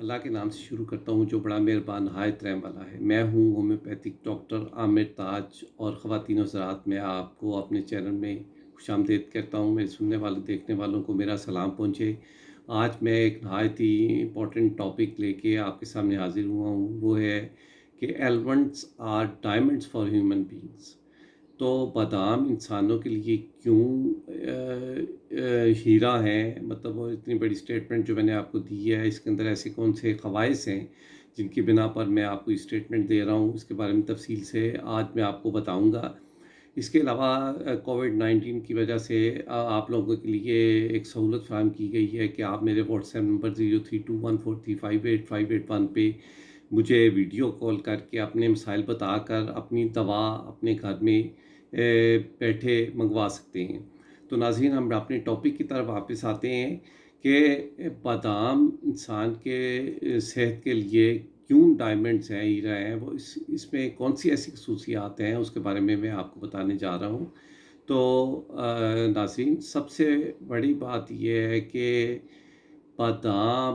اللہ کے نام سے شروع کرتا ہوں جو بڑا مہربان نہایت رحم والا ہے۔ میں ہوں ہومیوپیتھک ڈاکٹر عامر تاج، اور خواتین و حضرات میں آپ کو اپنے چینل میں خوش آمدید کہتا ہوں۔ میرے سننے والے دیکھنے والوں کو میرا سلام پہنچے۔ آج میں ایک نہایت ہی امپورٹنٹ ٹاپک لے کے آپ کے سامنے حاضر ہوا ہوں، وہ ہے کہ elements are diamonds for human beings. تو بادام انسانوں کے لیے کیوں ہیرا ہیں، مطلب وہ اتنی بڑی اسٹیٹمنٹ جو میں نے آپ کو دی ہے، اس کے اندر ایسے کون سے خواص ہیں جن کی بنا پر میں آپ کو اسٹیٹمنٹ دے رہا ہوں، اس کے بارے میں تفصیل سے آج میں آپ کو بتاؤں گا۔ اس کے علاوہ کووڈ-19 کی وجہ سے آپ لوگوں کے لیے ایک سہولت فراہم کی گئی ہے کہ آپ میرے واٹس ایپ نمبر 0321435851 پہ مجھے ویڈیو کال کر کے اپنے مسائل بتا کر اپنی دوا اپنے گھر میں بیٹھے منگوا سکتے ہیں۔ تو ناظرین، ہم اپنے ٹاپک کی طرف واپس آتے ہیں کہ بادام انسان کے صحت کے لیے کیوں ڈائمنڈز ہیں، ہیرا ہیں، وہ اس میں کون سی ایسی خصوصیات ہیں، اس کے بارے میں آپ کو بتانے جا رہا ہوں۔ تو ناظرین، سب سے بڑی بات یہ ہے کہ بادام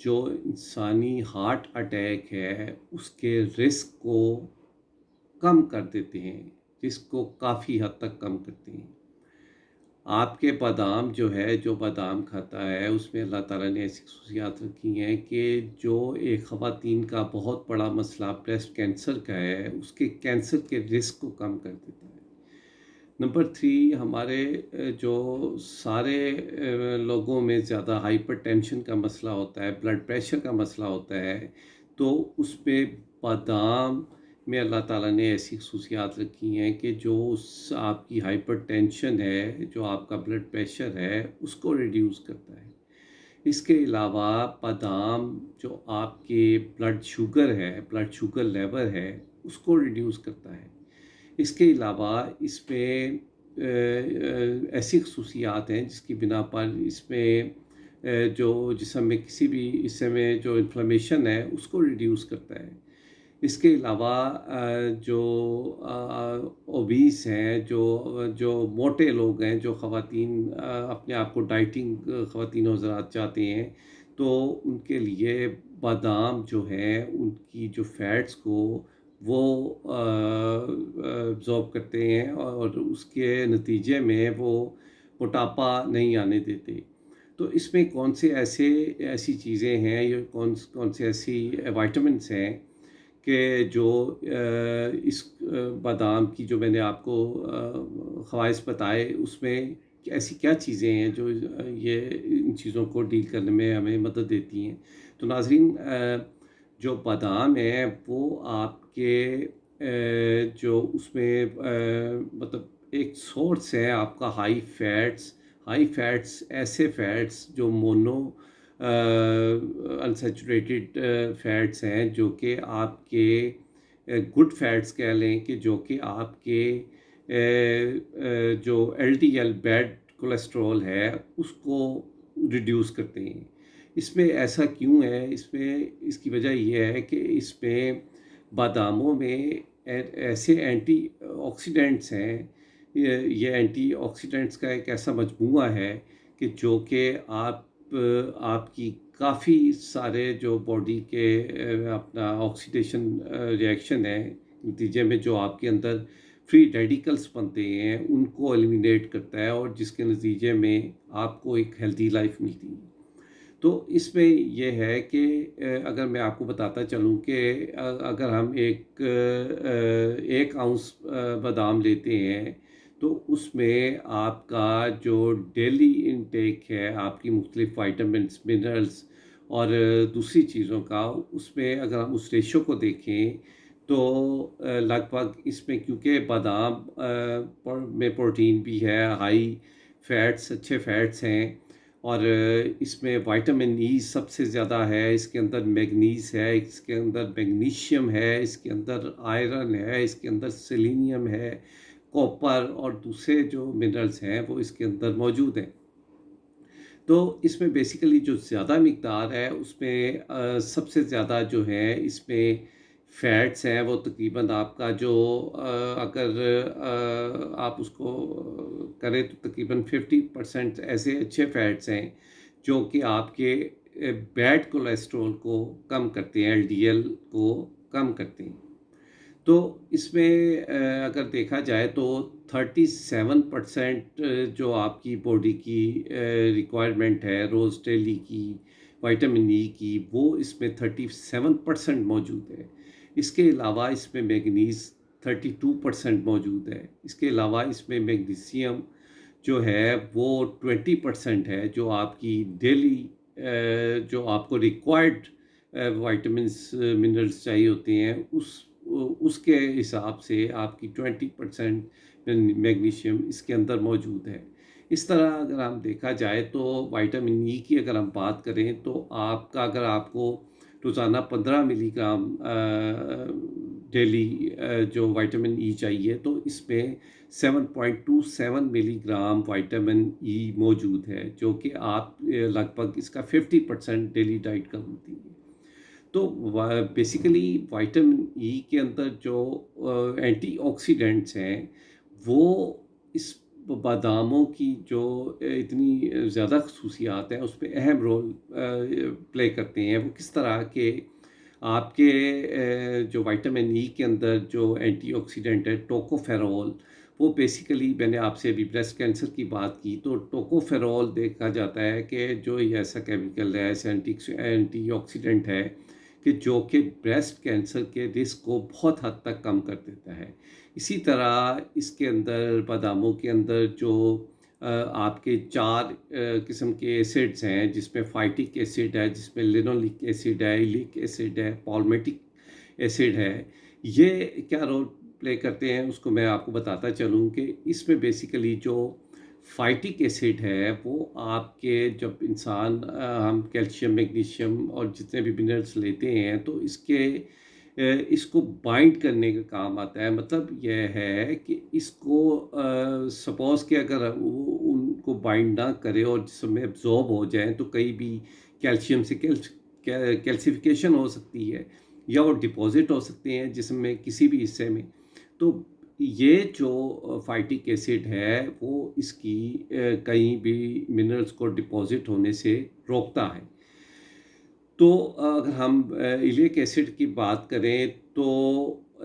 جو انسانی ہارٹ اٹیک ہے اس کے رسک کو کم کر دیتے ہیں، رسک کو کافی حد تک کم کرتے ہیں۔ آپ کے بادام جو بادام کھاتا ہے اس میں اللہ تعالیٰ نے ایسی خصوصیات رکھی ہیں کہ جو ایک خواتین کا بہت بڑا مسئلہ بریسٹ کینسر کا ہے، اس کے کینسر کے رسک کو کم کر دیتا ہے۔ نمبر 3، ہمارے جو سارے لوگوں میں زیادہ ہائپر ٹینشن کا مسئلہ ہوتا ہے، بلڈ پریشر کا مسئلہ ہوتا ہے، تو اس میں بادام میں اللہ تعالیٰ نے ایسی خصوصیات رکھی ہیں کہ جو آپ کی ہائپر ٹینشن ہے، جو آپ کا بلڈ پریشر ہے، اس کو ریڈیوس کرتا ہے۔ اس کے علاوہ بادام جو آپ کے بلڈ شوگر لیول ہے، اس کو ریڈیوس کرتا ہے۔ اس کے علاوہ اس میں ایسی خصوصیات ہیں جس کی بنا پر اس میں جو جسم میں کسی بھی حصے میں جو انفلیمیشن ہے اس کو ریڈیوس کرتا ہے۔ اس کے علاوہ جو اوبیس ہیں، جو موٹے لوگ ہیں، جو خواتین اپنے آپ کو ڈائٹنگ خواتین و حضرات چاہتے ہیں، تو ان کے لیے بادام جو ہیں ان کی جو فیٹس کو وہ absorb کرتے ہیں، اور اس کے نتیجے میں وہ موٹاپا نہیں آنے دیتے۔ تو اس میں کون سے ایسی چیزیں ہیں، یا کون سے ایسی وائٹامنس ہیں کہ جو اس بادام کی جو میں نے آپ کو خواص بتائے، اس میں ایسی کیا چیزیں ہیں جو یہ ان چیزوں کو ڈیل کرنے میں ہمیں مدد دیتی ہیں۔ تو ناظرین، جو بادام ہے وہ آپ کے جو اس میں مطلب ایک سورس ہے آپ کا ہائی فیٹس، ایسے فیٹس جو مونو انسیچوریٹڈ فیٹس ہیں، جو کہ آپ کے گڈ فیٹس کہہ لیں، کہ جو کہ آپ کے جو LDL بیڈ کولیسٹرول ہے اس کو ریڈیوس کرتے ہیں۔ اس میں ایسا کیوں ہے؟ اس کی وجہ یہ ہے کہ اس میں باداموں میں ایسے اینٹی آکسیڈنٹس ہیں، یہ اینٹی آکسیڈنٹس کا ایک ایسا مجموعہ ہے کہ جو کہ آپ کی کافی سارے جو باڈی کے اپنا آکسیڈیشن ریئیکشن ہے، نتیجے میں جو آپ کے اندر فری ریڈیکلز بنتے ہیں ان کو ایلیمینیٹ کرتا ہے، اور جس کے نتیجے میں آپ کو ایک ہیلدی لائف ملتی ہے۔ تو اس میں یہ ہے کہ اگر میں آپ کو بتاتا چلوں کہ اگر ہم ایک آؤنس بادام لیتے ہیں تو اس میں آپ کا جو ڈیلی انٹیک ہے، آپ کی مختلف وائٹامنس، منرلز اور دوسری چیزوں کا، اس میں اگر ہم اس ریشو کو دیکھیں تو لگ بھگ اس میں، کیونکہ بادام میں پروٹین بھی ہے، ہائی فیٹس، اچھے فیٹس ہیں، اور اس میں وائٹامن ای سب سے زیادہ ہے، اس کے اندر میگنیز ہے، اس کے اندر میگنیشیم ہے، اس کے اندر آئرن ہے، اس کے اندر سیلینیم ہے، کوپر اور دوسرے جو منرلز ہیں وہ اس کے اندر موجود ہیں۔ تو اس میں بیسیکلی جو زیادہ مقدار ہے اس میں سب سے زیادہ جو ہے اس میں فیٹس ہیں، وہ تقریباً آپ کا جو اگر آپ اس کو کریں تو تقریباً 50% ایسے اچھے فیٹس ہیں جو کہ آپ کے بیڈ کولیسٹرول کو کم کرتے ہیں، LDL کو کم کرتے ہیں۔ تو اس میں اگر دیکھا جائے تو 37% جو آپ کی باڈی کی ریکوائرمنٹ ہے روز ڈیلی کی وائٹامن ای کی، وہ اس میں 37% موجود ہے۔ اس کے علاوہ اس میں میگنیز 32% موجود ہے۔ اس کے علاوہ اس میں میگنیسیم جو ہے وہ 20% ہے، جو آپ کی ڈیلی جو آپ کو ریکوائرڈ وائٹامنس منرلس چاہیے ہوتے ہیں، اس کے حساب سے آپ کی 20% میگنیشیم اس کے اندر موجود ہے۔ اس طرح اگر ہم دیکھا جائے تو وائٹامن ای کی اگر ہم بات کریں تو آپ کا اگر آپ کو روزانہ 15 ملی گرام ڈیلی جو وائٹامن ای چاہیے، تو اس میں 7.27 ملی گرام وائٹامن ای موجود ہے، جو کہ آپ لگ بھگ اس کا 50% ڈیلی ڈائٹ کا ہوتی ہے۔ تو بیسیکلی وائٹامن ای کے اندر جو اینٹی آکسیڈنٹس ہیں، وہ اس باداموں کی جو اتنی زیادہ خصوصیات ہیں اس پہ اہم رول پلے کرتے ہیں۔ وہ کس طرح کہ آپ کے جو وائٹامن ای کے اندر جو اینٹی آکسیڈنٹ ہے ٹوکوفیرول، وہ بیسیکلی میں نے آپ سے ابھی بریسٹ کینسر کی بات کی، تو ٹوکوفیرول دیکھا جاتا ہے کہ جو یہ ایسا کیمیکل ہے، ایسا اینٹی آکسیڈنٹ ہے کہ جو کہ بریسٹ کینسر کے رسک کو بہت حد تک کم کر دیتا ہے۔ اسی طرح اس کے اندر باداموں کے اندر جو آپ کے 4 قسم کے ایسڈز ہیں، جس میں فائٹک ایسڈ ہے، جس میں لینولک ایسڈ ہے، ایلک ایسڈ ہے، پالمیٹک ایسڈ ہے، یہ کیا رول پلے کرتے ہیں اس کو میں آپ کو بتاتا چلوں کہ اس میں بیسیکلی جو فائٹک ایسڈ ہے وہ آپ کے جب انسان ہم کیلشیم میگنیشیم اور جتنے بھی منرلس لیتے ہیں تو اس کو بائنڈ کرنے کا کام آتا ہے۔ مطلب یہ ہے کہ اس کو سپوز کہ اگر وہ ان کو بائنڈ نہ کرے اور جسم میں ایبزورب ہو جائیں تو کئی بھی کیلشیم سے کیلسیفیکیشن ہو سکتی ہے، یا وہ ڈپازٹ ہو سکتے ہیں جسم میں کسی بھی حصے میں۔ تو یہ جو فائٹک ایسڈ ہے وہ اس کی کہیں بھی منرلس کو ڈپازٹ ہونے سے روکتا ہے۔ تو اگر ہم ایلیک ایسڈ کی بات کریں تو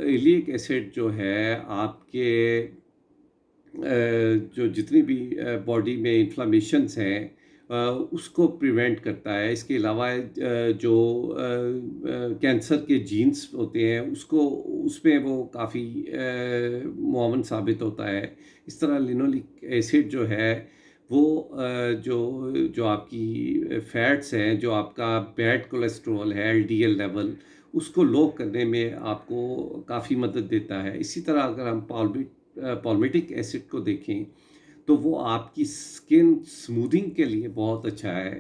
ایلیک ایسڈ جو ہے آپ کے جو جتنی بھی باڈی میں انفلامیشنز ہیں اس کو پریونٹ کرتا ہے۔ اس کے علاوہ جو کینسر کے جینز ہوتے ہیں اس میں وہ کافی معاون ثابت ہوتا ہے۔ اس طرح لینولک ایسڈ جو ہے وہ جو آپ کی فیٹس ہیں، جو آپ کا بیڈ کولیسٹرول ہے، LDL لیول، اس کو لو کرنے میں آپ کو کافی مدد دیتا ہے۔ اسی طرح اگر ہم پالمیٹک ایسڈ کو دیکھیں تو وہ آپ کی سکن سموتھنگ کے لیے بہت اچھا ہے۔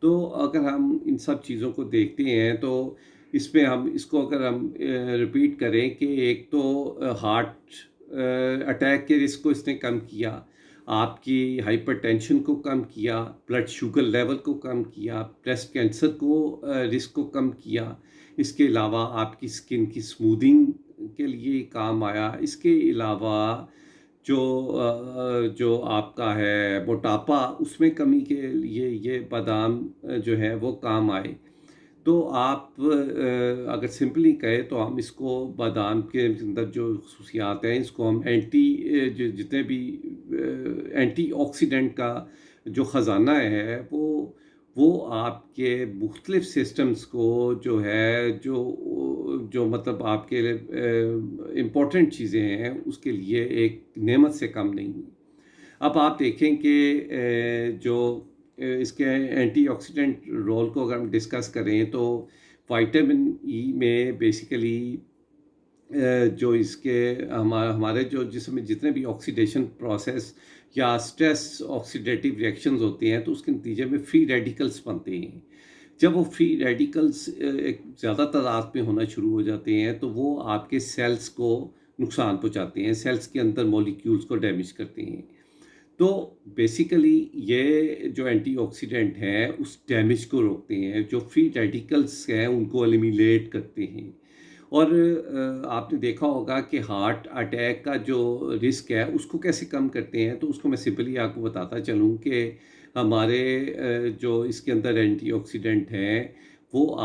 تو اگر ہم ان سب چیزوں کو دیکھتے ہیں تو اس میں ہم اس کو اگر ہم ریپیٹ کریں کہ ایک تو ہارٹ اٹیک کے رسک کو اس نے کم کیا، آپ کی ہائپر ٹینشن کو کم کیا، بلڈ شوگر لیول کو کم کیا، بریسٹ کینسر کو رسک کو کم کیا۔ اس کے علاوہ آپ کی سکن کی سموتھنگ کے لیے کام آیا۔ اس کے علاوہ جو آپ کا ہے موٹاپا، اس میں کمی کے لیے یہ بادام جو ہے وہ کام آئے۔ تو آپ اگر سمپلی کہیں تو ہم اس کو بادام کے اندر جو خصوصیات ہیں اس کو ہم جتنے بھی اینٹی آکسیڈنٹ کا جو خزانہ ہے وہ آپ کے مختلف سسٹمز کو جو ہے جو مطلب آپ کے امپورٹنٹ چیزیں ہیں اس کے لیے ایک نعمت سے کم نہیں۔ اب آپ دیکھیں کہ جو اس کے اینٹی آکسیڈنٹ رول کو اگر ہم ڈسکس کریں تو وائٹامن ای میں بیسیکلی جو اس کے ہمارے جو جسم میں جتنے بھی آکسیڈیشن پروسیس یا اسٹریس آکسیڈیٹیو ریئیکشنز ہوتے ہیں تو اس کے نتیجے میں فری ریڈیکلز بنتے ہیں۔ جب وہ فری ریڈیکلز ایک زیادہ تعداد میں ہونا شروع ہو جاتے ہیں تو وہ آپ کے سیلز کو نقصان پہنچاتے ہیں، سیلز کے اندر مولیکیولز کو ڈیمیج کرتے ہیں۔ تو بیسیکلی یہ جو اینٹی آکسیڈنٹ ہیں اس ڈیمیج کو روکتے ہیں، جو فری ریڈیکلز ہیں ان کو ایلیمینیٹ کرتے ہیں۔ اور آپ نے دیکھا ہوگا کہ ہارٹ اٹیک کا جو رسک ہے اس کو کیسے کم کرتے ہیں، تو اس کو میں سمپلی آپ کو بتاتا چلوں کہ ہمارے جو اس کے اندر اینٹی آکسیڈنٹ ہیں وہ